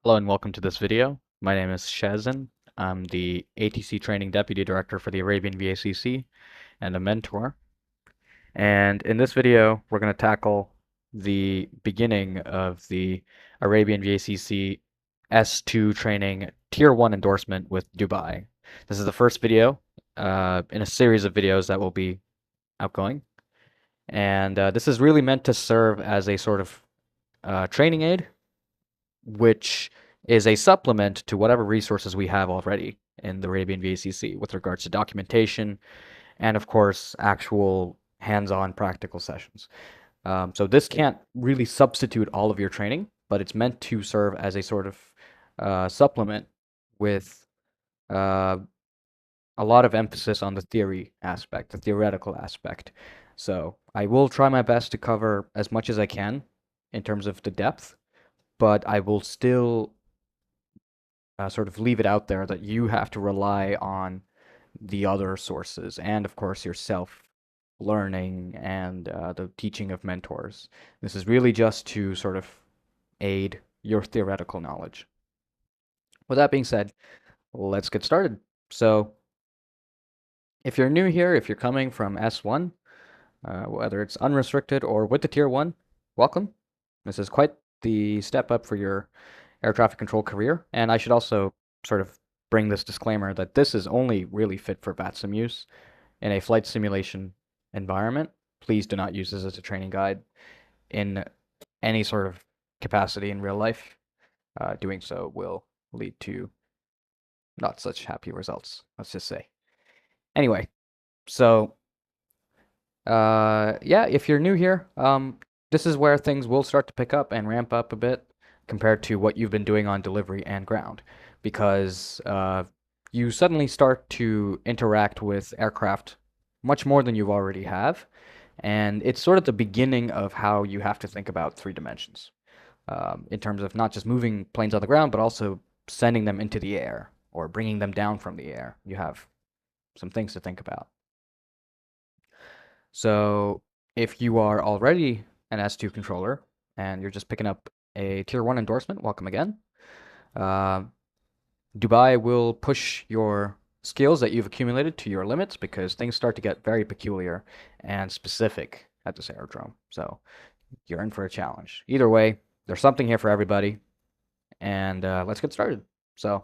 Hello and welcome to this video. My name is Shazin. I'm the ATC Training Deputy Director for the Arabian VACC and a mentor. And in this video, we're going to tackle the beginning of the Arabian VACC S2 training Tier 1 endorsement with Dubai. This is the first video in a series of videos that will be outgoing. And this is really meant to serve as a sort of training aid which is a supplement to whatever resources we have already in the Arabian VACC with regards to documentation and, of course, actual hands-on practical sessions. So this can't really substitute all of your training, but it's meant to serve as a sort of supplement with uh, a lot of emphasis on the theory aspect, the theoretical aspect. So I will try my best to cover as much as I can in terms of the depth, but I will still sort of leave it out there that you have to rely on the other sources and, of course, yourself learning and the teaching of mentors. This is really just to sort of aid your theoretical knowledge. With that being said, let's get started. So, if you're new here, if you're coming from S1, whether it's unrestricted or with the Tier 1, welcome. This is quite the step up for your air traffic control career. And I should also sort of bring this disclaimer that this is only really fit for VATSIM use in a flight simulation environment. Please do not use this as a training guide in any sort of capacity in real life. Doing so will lead to not such happy results, let's just say. Anyway, so yeah, if you're new here, this is where things will start to pick up and ramp up a bit compared to what you've been doing on delivery and ground, because you suddenly start to interact with aircraft much more than you already have, and it's sort of the beginning of how you have to think about three dimensions, in terms of not just moving planes on the ground, but also sending them into the air or bringing them down from the air. You have some things to think about. So if you are already an S2 controller and you're just picking up a Tier 1 endorsement, welcome again. Dubai will push your skills that you've accumulated to your limits because things start to get very peculiar and specific at this aerodrome. So you're in for a challenge. Either way, there's something here for everybody, and let's get started. So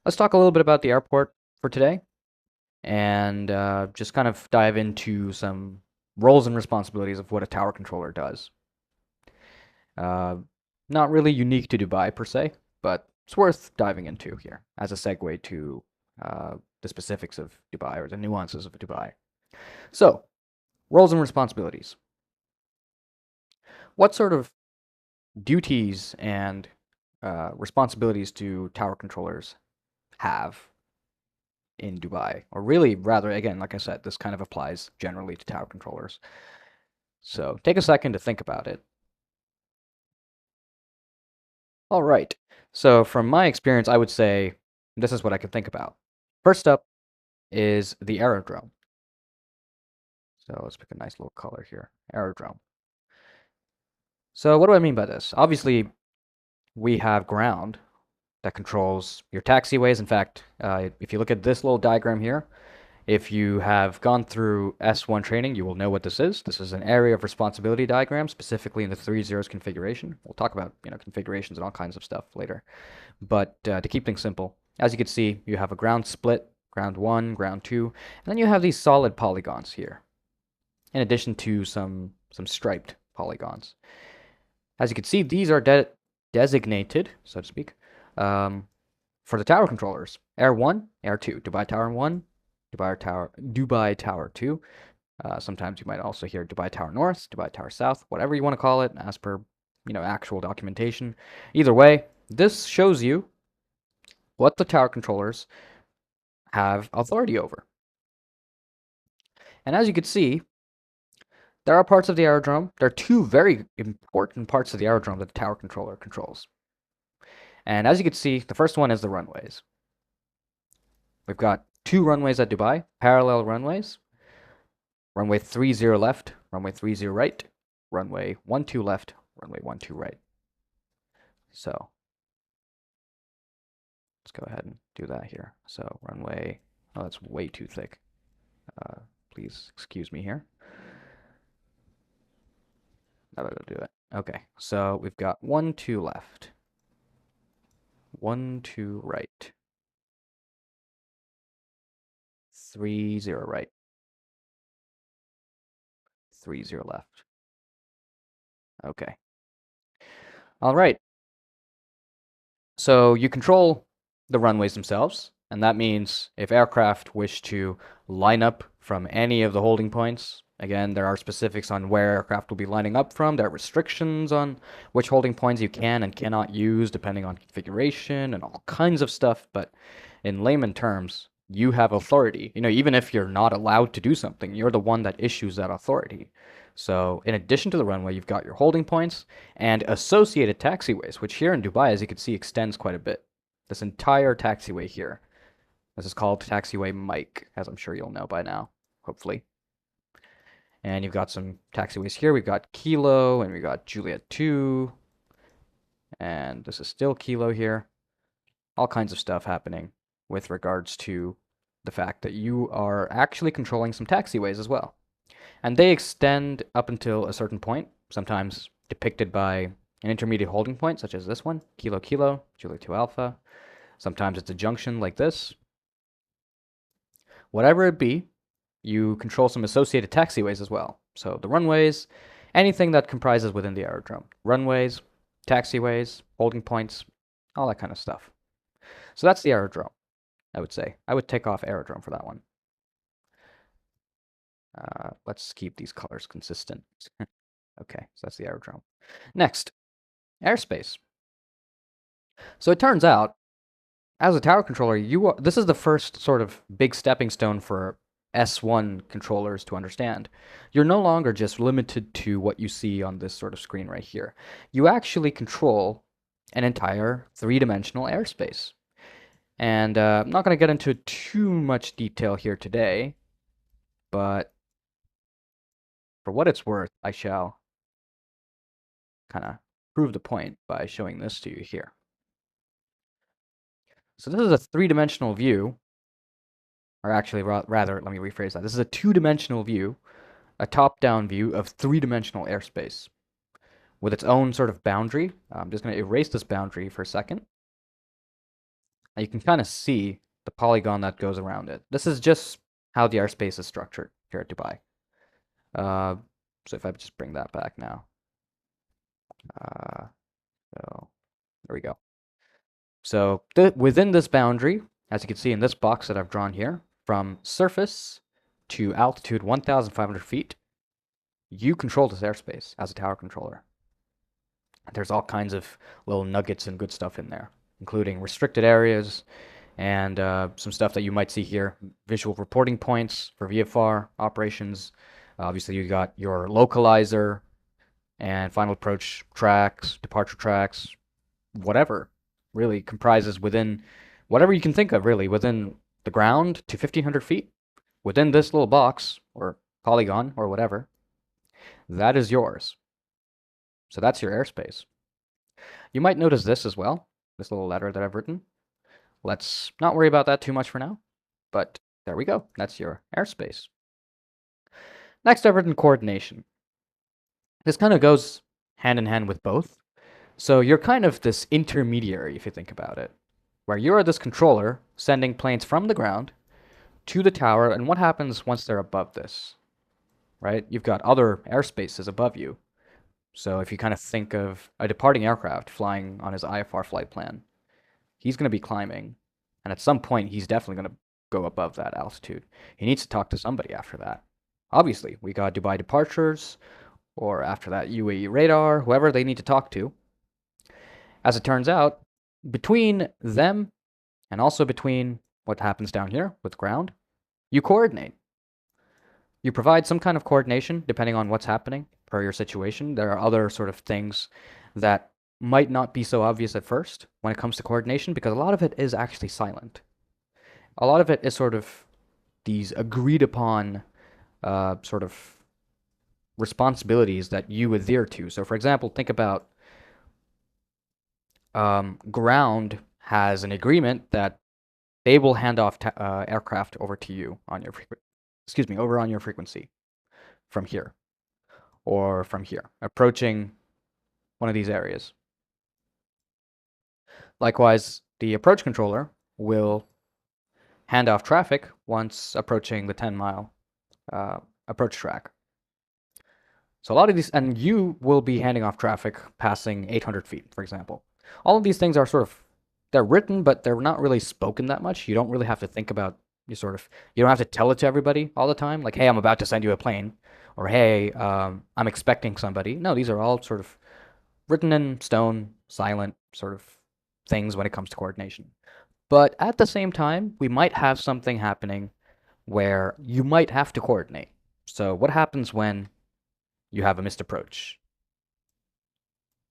let's talk a little bit about the airport for today and just kind of dive into some roles and responsibilities of what a tower controller does. Not really unique to Dubai per se, but it's worth diving into here as a segue to the specifics of Dubai or the nuances of Dubai. So, roles and responsibilities. What sort of duties and responsibilities do tower controllers have in Dubai? Or really, rather, again, like I said, this kind of applies generally to tower controllers. So take a second to think about it. All right. So from my experience, I would say this is what I can think about. First up is the aerodrome. So let's pick a nice little color here, aerodrome. So what do I mean by this? Obviously, we have ground that controls your taxiways. In fact, if you look at this little diagram here, if you have gone through S1 training, you will know what this is. This is an area of responsibility diagram, specifically in the 3 zeros configuration. We'll talk about configurations and all kinds of stuff later. But to keep things simple, as you can see, you have a ground split, ground 1, ground 2, and then you have these solid polygons here, in addition to some striped polygons. As you can see, these are designated, so to speak, for the tower controllers. Air 1, Air 2, Dubai Tower 1, Dubai Tower 2. Sometimes you might also hear Dubai Tower North, Dubai Tower South, whatever you want to call it, as per actual documentation. Either way, this shows you what the tower controllers have authority over. And as you can see, there are parts of the aerodrome. There are two very important parts of the aerodrome that the tower controller controls. And as you can see, the first one is the runways. We've got two runways at Dubai, parallel runways. Runway 30 left, runway 30 right, runway 12 left, runway 12 right. So let's go ahead and do that here. So runway, oh, that's way too thick. Please excuse me here. That'll do it. Okay, so we've got 1, 2 left. 1, 2 right. 3, 0 right. 3, 0 left. Okay. All right. So you control the runways themselves, and that means if aircraft wish to line up from any of the holding points, again, there are specifics on where aircraft will be lining up from. There are restrictions on which holding points you can and cannot use depending on configuration and all kinds of stuff, but in layman terms, you have authority. You know, even if you're not allowed to do something, you're the one that issues that authority. So in addition to the runway, you've got your holding points and associated taxiways, which here in Dubai, as you can see, extends quite a bit. This entire taxiway here. This is called Taxiway Mike, as I'm sure you'll know by now, hopefully. And you've got some taxiways here. We've got Kilo, and we've got Juliet 2, and this is still Kilo here. All kinds of stuff happening with regards to the fact that you are actually controlling some taxiways as well. And they extend up until a certain point, sometimes depicted by an intermediate holding point, such as this one, Kilo Kilo, Juliet 2 Alpha. Sometimes it's a junction like this. Whatever it be, you control some associated taxiways as well. So the runways, anything that comprises within the aerodrome. Runways, taxiways, holding points, all that kind of stuff. So that's the aerodrome, I would say. I would take off aerodrome for that one. Let's keep these colors consistent. Okay, so that's the aerodrome. Next, airspace. So it turns out, as a tower controller, this is the first sort of big stepping stone for S1 controllers to understand. You're no longer just limited to what you see on this sort of screen right here. You actually control an entire three-dimensional airspace. And I'm not going to get into too much detail here today, but for what it's worth, I shall kind of prove the point by showing this to you here. So this is a three-dimensional view, or actually, rather, let me rephrase that. This is a two-dimensional view, a top-down view of three-dimensional airspace with its own sort of boundary. I'm just going to erase this boundary for a second. And you can kind of see the polygon that goes around it. This is just how the airspace is structured here at Dubai. So if I just bring that back now. So there we go. So within this boundary, as you can see in this box that I've drawn here, from surface to altitude 1,500 feet, you control this airspace as a tower controller. There's all kinds of little nuggets and good stuff in there, including restricted areas and some stuff that you might see here, visual reporting points for VFR operations. Obviously, you got your localizer and final approach tracks, departure tracks, whatever really comprises within whatever you can think of, really, within the ground to 1,500 feet, within this little box or polygon or whatever, that is yours. So that's your airspace. You might notice this as well, this little letter that I've written. Let's not worry about that too much for now, but there we go. That's your airspace. Next, I've written coordination. This kind of goes hand in hand with both. So you're kind of this intermediary, if you think about it, where you're this controller sending planes from the ground to the tower, and what happens once they're above this, right? You've got other airspaces above you. So if you kind of think of a departing aircraft flying on his IFR flight plan, he's going to be climbing, and at some point he's definitely going to go above that altitude. He needs to talk to somebody after that. Obviously, we got Dubai departures, or after that UAE radar, whoever they need to talk to. As it turns out, between them and also between what happens down here with ground, you coordinate. You provide some kind of coordination depending on what's happening per your situation. There are other sort of things that might not be so obvious at first when it comes to coordination because a lot of it is actually silent. A lot of it is sort of these agreed upon sort of responsibilities that you adhere to. So for example, think about ground has an agreement that they will hand off aircraft over to you on your over on your frequency from here or from here, approaching one of these areas. Likewise, the approach controller will hand off traffic once approaching the 10-mile approach track. So a lot of these, and you will be handing off traffic passing 800 feet, for example. All of these things are they're written, but they're not really spoken that much. You don't really have to think about, you don't have to tell it to everybody all the time. Like, hey, I'm about to send you a plane, or hey, I'm expecting somebody. No, these are all sort of written in stone, silent sort of things when it comes to coordination. But at the same time, we might have something happening where you might have to coordinate. So what happens when you have a missed approach?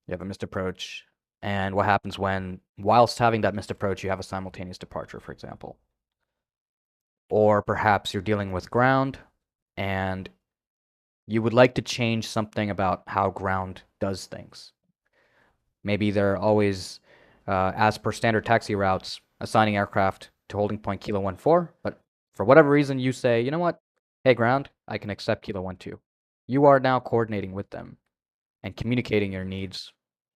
You have a missed approach, and what happens when, whilst having that missed approach, you have a simultaneous departure, for example? Or perhaps you're dealing with ground, and you would like to change something about how ground does things. Maybe they're always, as per standard taxi routes, assigning aircraft to holding point Kilo 14, but for whatever reason you say, you know what, hey ground, I can accept Kilo 12. You are now coordinating with them and communicating your needs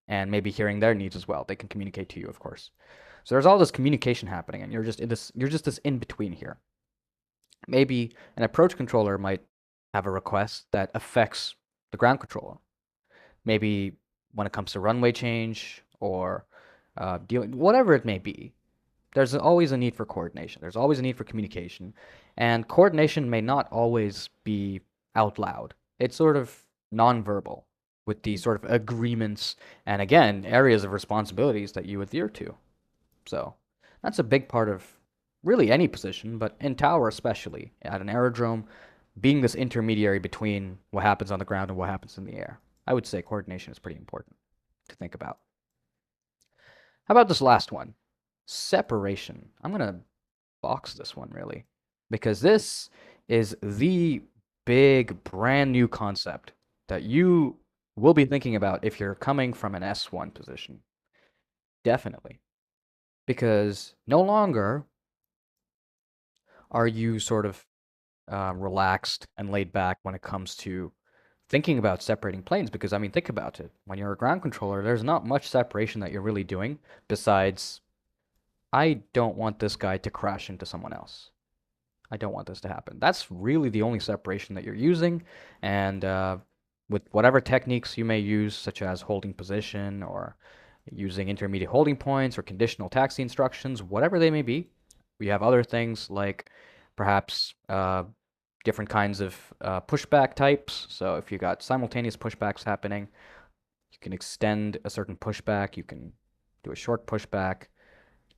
and maybe hearing their needs as well. They can communicate to you, of course. So there's all this communication happening, and you're just this in between here. Maybe an approach controller might have a request that affects the ground controller. Maybe when it comes to runway change or dealing, whatever it may be, there's always a need for coordination. There's always a need for communication, and coordination may not always be out loud. It's sort of nonverbal with these sort of agreements and, again, areas of responsibilities that you adhere to. So that's a big part of really any position, but in tower especially, at an aerodrome, being this intermediary between what happens on the ground and what happens in the air. I would say coordination is pretty important to think about. How about this last one? Separation. I'm going to box this one, really, because this is the big, brand new concept that you will be thinking about if you're coming from an S1 position. Definitely. Because no longer are you sort of relaxed and laid back when it comes to thinking about separating planes. Because, I mean, think about it. When you're a ground controller, there's not much separation that you're really doing besides, I don't want this guy to crash into someone else. I don't want this to happen. That's really the only separation that you're using. And with whatever techniques you may use, such as holding position or using intermediate holding points or conditional taxi instructions, whatever they may be, we have other things like perhaps different kinds of pushback types. So if you got simultaneous pushbacks happening, you can extend a certain pushback. You can do a short pushback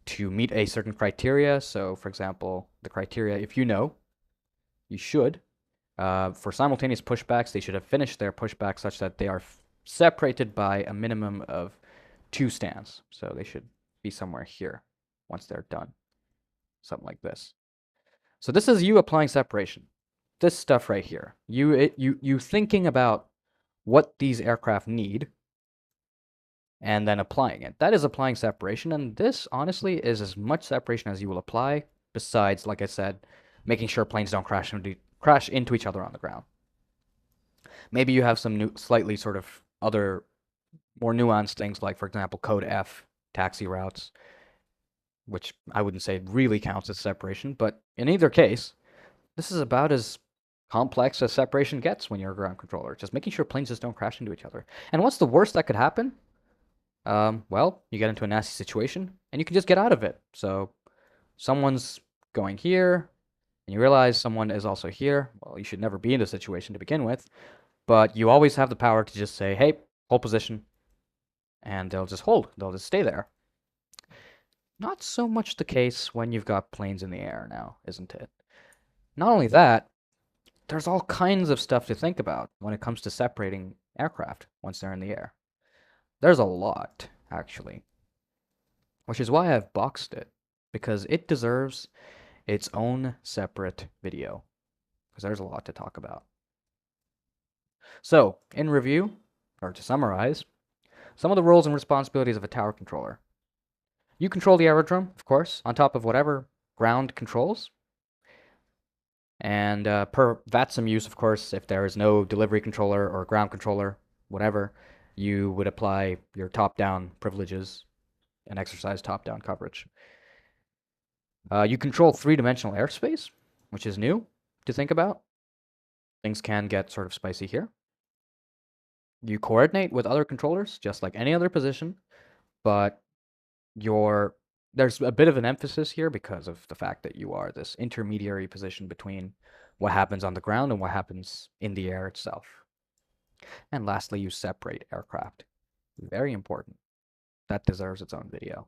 to meet a certain criteria. So, for example, the criteria, if you know, you should, for simultaneous pushbacks, they should have finished their pushback such that they are separated by a minimum of 2 stands. So they should be somewhere here once they're done. Something like this. So this is you applying separation. This stuff right here. You thinking about what these aircraft need and then applying it. That is applying separation, and this, honestly, is as much separation as you will apply, besides, like I said, making sure planes don't crash into each other on the ground. Maybe you have some slightly sort of other more nuanced things, like, for example, code F, taxi routes, which I wouldn't say really counts as separation, but in either case, this is about as complex as separation gets when you're a ground controller, just making sure planes just don't crash into each other. And what's the worst that could happen? Well, you get into a nasty situation, and you can just get out of it. So, someone's going here, and you realize someone is also here. Well, you should never be in this situation to begin with, but you always have the power to just say, hey, hold position, and they'll just hold. They'll just stay there. Not so much the case when you've got planes in the air now, isn't it? Not only that, there's all kinds of stuff to think about when it comes to separating aircraft once they're in the air. There's a lot, actually, which is why I've boxed it, because it deserves its own separate video, because there's a lot to talk about. So, in review, or to summarize, some of the roles and responsibilities of a tower controller. You control the aerodrome, of course, on top of whatever ground controls. And per VATSIM use, of course, if there is no delivery controller or ground controller, whatever, you would apply your top-down privileges and exercise top-down coverage. You control three-dimensional airspace, which is new to think about. Things can get sort of spicy here. You coordinate with other controllers, just like any other position, but there's a bit of an emphasis here because of the fact that you are this intermediary position between what happens on the ground and what happens in the air itself. And lastly, you separate aircraft. Very important. That deserves its own video.